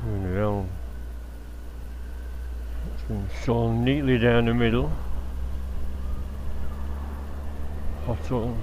You know, it's been sawn neatly down the middle. Hot on.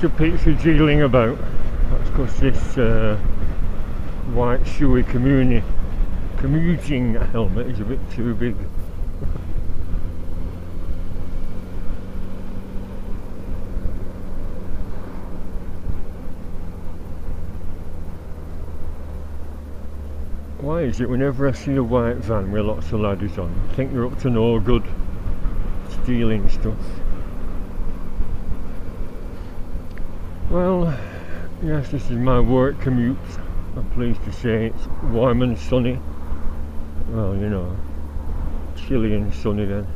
The picture jiggling about. That's because this white shoey commuting helmet is a bit too big. Why is it whenever I see a white van with lots of ladders on, I think they're up to no good stealing stuff? Well, yes, this is my work commute. I'm pleased to say it's warm and sunny. Well, you know, chilly and sunny then.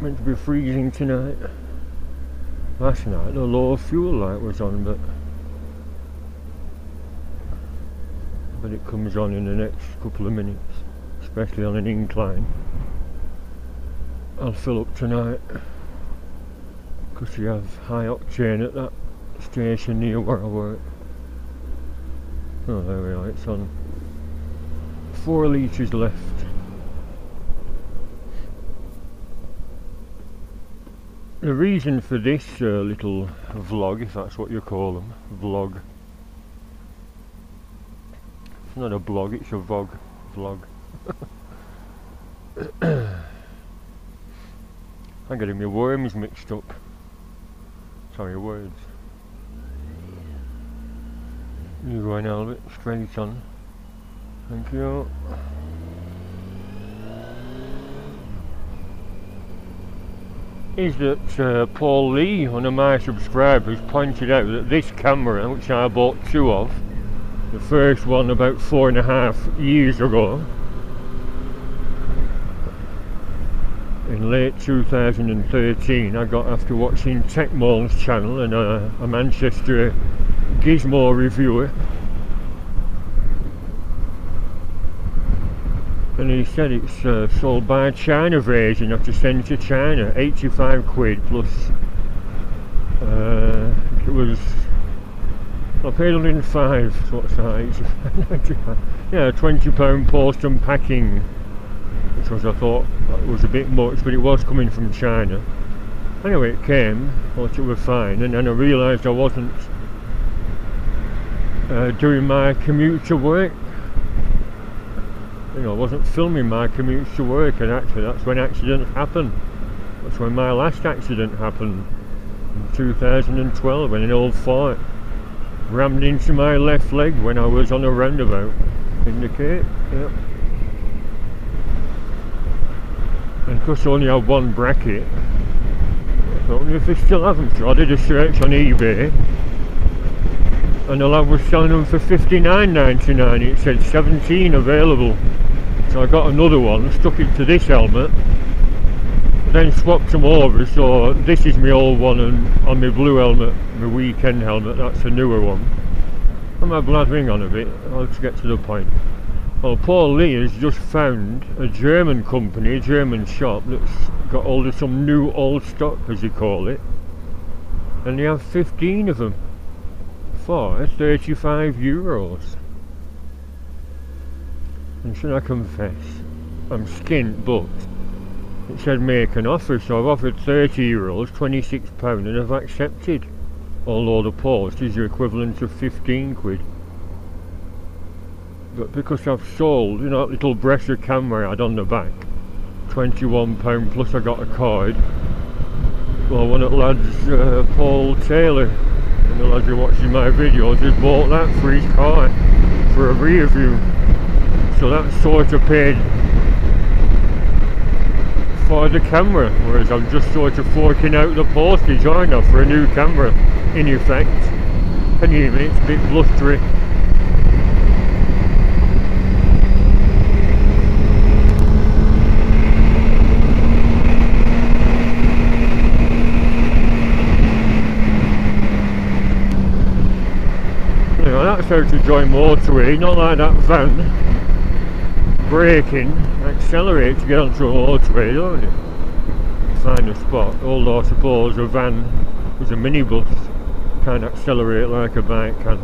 Meant to be freezing tonight. Last night the low fuel light was on, but it comes on in the next couple of minutes, especially on an incline. I'll fill up tonight, because you have high octane at that station near where I work. Oh, there we are, it's on 4 litres left. The reason for this little vlog, if that's what you call them, vlog. It's not a blog, it's a vlog. I'm getting my worms mixed up. Sorry, words. You go in, Albert, straight on. Thank you. Is that Paul Lee, one of my subscribers, pointed out that this camera, which I bought 2 of, the first one about 4.5 years ago, in late 2013, I got after watching Techmole's channel and a Manchester gizmo reviewer, and he said it's sold by China version, you have to send to China, 85 quid plus it was, I paid 105, so what's that, yeah, £20 post and packing, which was, I thought that was a bit much, but it was coming from China. Anyway, it came, thought it was fine, and then I realised I wasn't doing my commute to work. You know, I wasn't filming my commute to work, and actually that's when accidents happen. That's when my last accident happened, in 2012, in an old Ford. rammed into my left leg when I was on a roundabout. Indicate, yep. And because I only had one bracket, I don't know if they still have them, so I did a search on eBay and the lad was selling them for $59.99. It said 17 available, so I got another one, stuck it to this helmet, then swapped them over. So this is my old one, and on my blue helmet, my weekend helmet, that's a newer one. I'm blathering on a bit, let's get to the point. Well, Paul Lee has just found a German company, a German shop that's got hold of some new old stock, as they call it, and they have 15 of them for €35. And should I confess, I'm skint, but it said make an offer, so I've offered €30, £26, and I've accepted, although the post is the equivalent of 15 quid. But because I've sold, you know, that little Brescia camera I had on the back, £21, plus I got a card. Well, one of the lads, Paul Taylor, and the lads who are watching my videos, has bought that for his car for a rear view. So that sort of paid for the camera, whereas I'm just sort of forking out the postage, aren't I, for a new camera, in effect. Can you hear me? It's a bit blustery. That's how to join motorway, not like that van. Braking, accelerate to get onto a motorway, don't you? Find a spot, although I suppose a van is a minibus, can't accelerate like a bike can.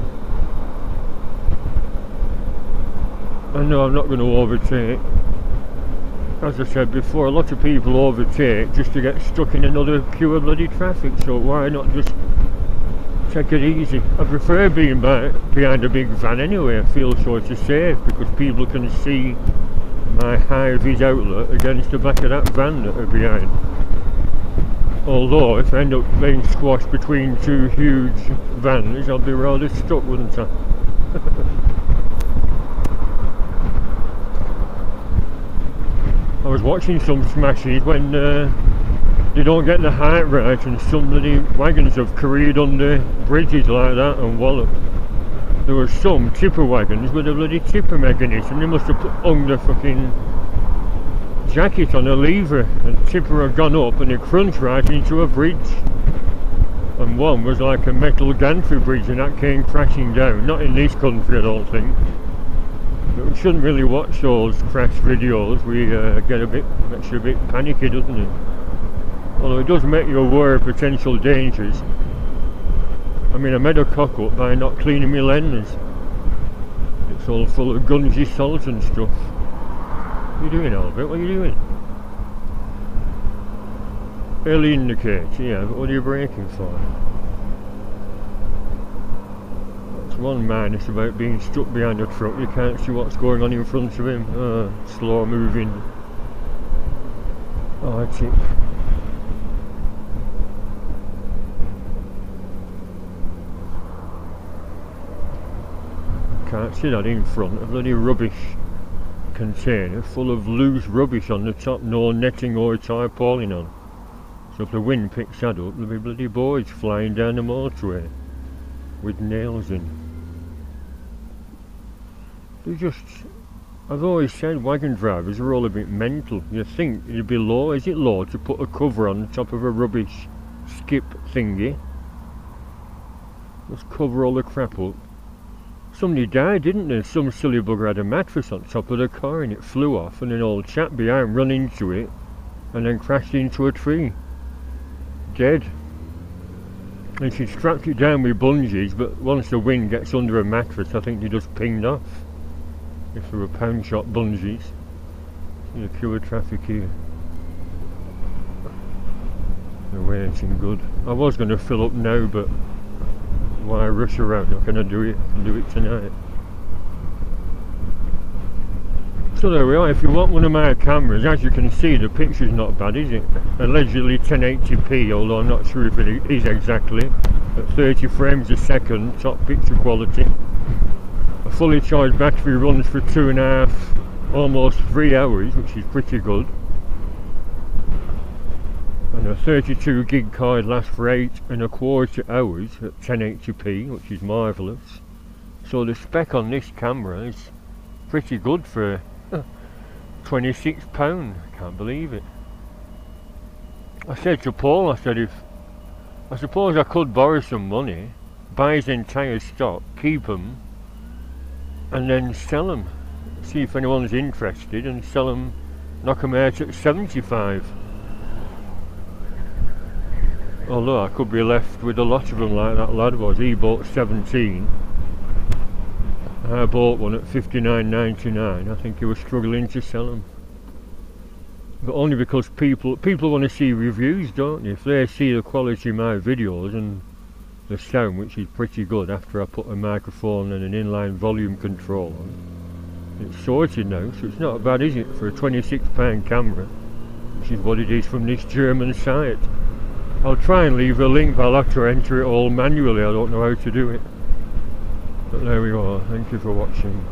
And no, I'm not going to overtake. As I said before, a lot of people overtake just to get stuck in another queue of bloody traffic, so why not just take it easy? I prefer being behind a big van anyway. I feel sort of safe because people can see my high-vis outlet against the back of that van that are behind. Although if I end up being squashed between two huge vans, I'll be rather stuck, wouldn't I? I was watching some smashes when they don't get the height right, and some bloody wagons have careered under bridges like that and walloped. There were some tipper wagons with a bloody tipper mechanism. They must have hung the fucking jacket on a lever, and tipper had gone up and it crunched right into a bridge. And one was like a metal gantry bridge, and that came crashing down. Not in this country, I don't think. But we shouldn't really watch those crash videos. We get a bit, makes you a bit panicky, doesn't it? Although it does make you aware of potential dangers. I mean, I made a cock up by not cleaning my lens. It's all full of gungy salt and stuff. What are you doing, Albert? What are you doing? Early indicator, yeah, but what are you braking for? That's one minus about being stuck behind a truck. You can't see what's going on in front of him. Slow moving. Oh, that's it. Can't see that in front. A bloody rubbish container full of loose rubbish on the top, no netting or tarpaulin on. So if the wind picks that up, there'll be bloody boys flying down the motorway with nails in. I've always said wagon drivers are all a bit mental. You think it'd be law, is it law to put a cover on the top of a rubbish skip thingy? Just cover all the crap up. Somebody died, didn't there? Some silly bugger had a mattress on top of the car and it flew off, and an old chap behind ran into it and then crashed into a tree. Dead. And she strapped it down with bungees, but once the wind gets under a mattress, I think they just pinged off. If there were pound shot bungees. See the queue of traffic here. The waiting good. I was going to fill up now, but why rush around? How can I do it? I can do it tonight. So there we are. If you want one of my cameras, as you can see, the picture's not bad, is it? Allegedly 1080p, although I'm not sure if it is exactly. At 30 frames a second, top picture quality. A fully charged battery runs for 2.5, almost 3 hours, which is pretty good. And a 32 gig card lasts for 8.25 hours at 1080p, which is marvellous. So the spec on this camera is pretty good for £26. I can't believe it. I said to Paul, I said, I suppose I could borrow some money, buy his entire stock, keep them, and then sell them. See if anyone's interested and sell them, knock them out at 75. Although I could be left with a lot of them like that lad was. He bought 17. I bought one at $59.99. I think he was struggling to sell them. But only because people want to see reviews, don't they? If they see the quality of my videos and the sound, which is pretty good after I put a microphone and an inline volume control on. It's sorted now, so it's not bad, is it, for a £26 camera, which is what it is from this German site. I'll try and leave a link, but I'll have to enter it all manually. I don't know how to do it. But there we are. Thank you for watching.